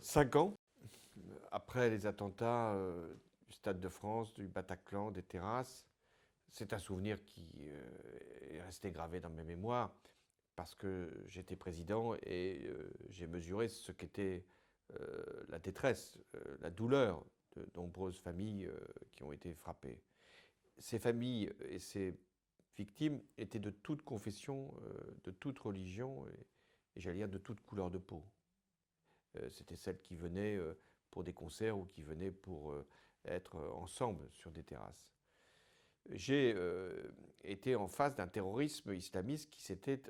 5 ans après les attentats du Stade de France, du Bataclan, des terrasses. C'est un souvenir qui est resté gravé dans mes mémoires parce que j'étais président et j'ai mesuré ce qu'était la détresse, la douleur de nombreuses familles qui ont été frappées. Ces familles et ces victimes étaient de toute confession, de toute religion et j'allais dire de toute couleur de peau. C'était celles qui venaient pour des concerts ou qui venaient pour être ensemble sur des terrasses. J'ai été en face d'un terrorisme islamiste qui s'était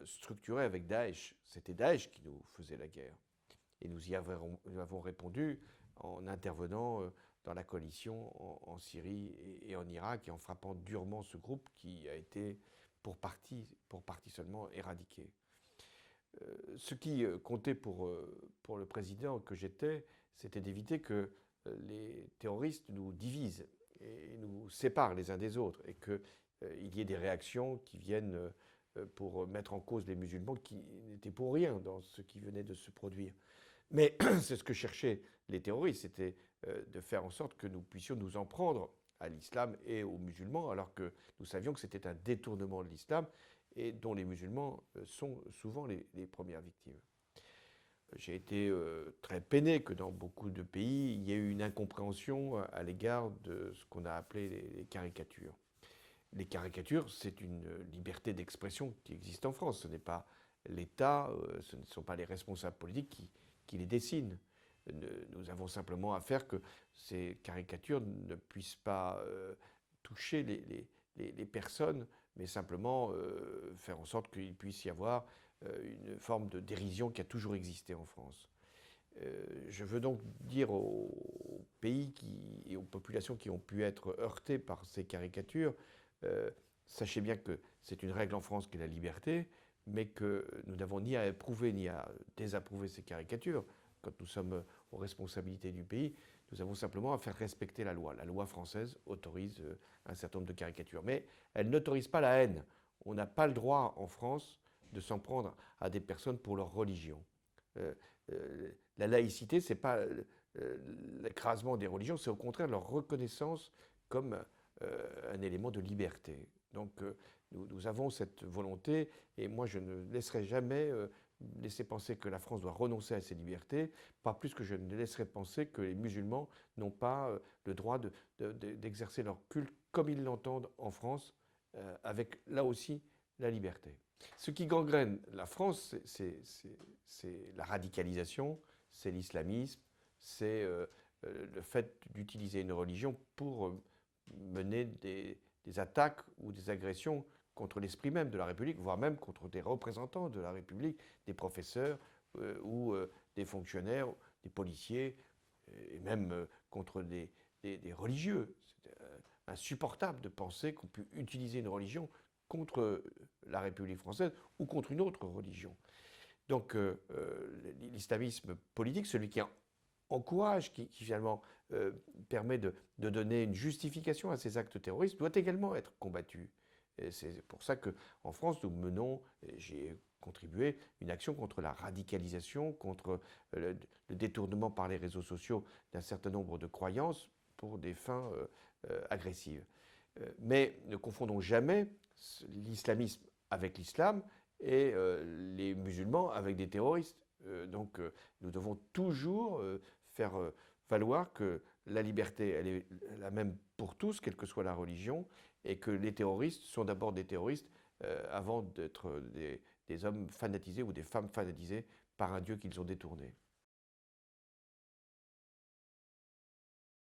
structuré avec Daesh. C'était Daesh qui nous faisait la guerre. Et nous avons répondu en intervenant dans la coalition en Syrie et en Irak et en frappant durement ce groupe qui a été pour partie seulement éradiqué. Ce qui comptait pour le président que j'étais, c'était d'éviter que les terroristes nous divisent et nous séparent les uns des autres et qu'il y ait des réactions qui viennent pour mettre en cause les musulmans qui n'étaient pour rien dans ce qui venait de se produire. Mais c'est ce que cherchaient les terroristes, c'était de faire en sorte que nous puissions nous en prendre à l'islam et aux musulmans, alors que nous savions que c'était un détournement de l'islam et dont les musulmans sont souvent les premières victimes. J'ai été très peiné que dans beaucoup de pays, il y ait eu une incompréhension à l'égard de ce qu'on a appelé les caricatures. Les caricatures, c'est une liberté d'expression qui existe en France. Ce n'est pas l'État, ce ne sont pas les responsables politiques qui les dessinent. Nous avons simplement à faire que ces caricatures ne puissent pas toucher les personnes, mais simplement faire en sorte qu'il puisse y avoir une forme de dérision qui a toujours existé en France. Je veux donc dire aux pays et aux populations qui ont pu être heurtées par ces caricatures, sachez bien que c'est une règle en France qui est la liberté, mais que nous n'avons ni à approuver ni à désapprouver ces caricatures. Quand nous sommes aux responsabilités du pays, nous avons simplement à faire respecter la loi. La loi française autorise un certain nombre de caricatures, mais elle n'autorise pas la haine. On n'a pas le droit en France de s'en prendre à des personnes pour leur religion. La laïcité, ce n'est pas l'écrasement des religions, c'est au contraire leur reconnaissance comme un élément de liberté. Donc nous avons cette volonté et moi je ne laisserai jamais laisser penser que la France doit renoncer à ses libertés, pas plus que je ne laisserai penser que les musulmans n'ont pas le droit d'exercer leur culte comme ils l'entendent en France, avec là aussi la liberté. Ce qui gangrène la France, c'est la radicalisation, c'est l'islamisme, c'est le fait d'utiliser une religion pour mener des attaques ou des agressions contre l'esprit même de la République, voire même contre des représentants de la République, des professeurs ou des fonctionnaires, des policiers, et même contre des religieux. C'est insupportable de penser qu'on peut utiliser une religion contre la République française ou contre une autre religion. Donc l'islamisme politique, celui qui encourage, qui finalement permet de donner une justification à ces actes terroristes, doit également être combattu. Et c'est pour ça qu'en France, nous menons, j'ai contribué, une action contre la radicalisation, contre le détournement par les réseaux sociaux d'un certain nombre de croyances pour des fins agressives. Mais ne confondons jamais l'islamisme avec l'islam et les musulmans avec des terroristes. Donc nous devons toujours faire valoir que la liberté, elle est la même pour tous, quelle que soit la religion, et que les terroristes sont d'abord des terroristes avant d'être des hommes fanatisés ou des femmes fanatisées par un Dieu qu'ils ont détourné.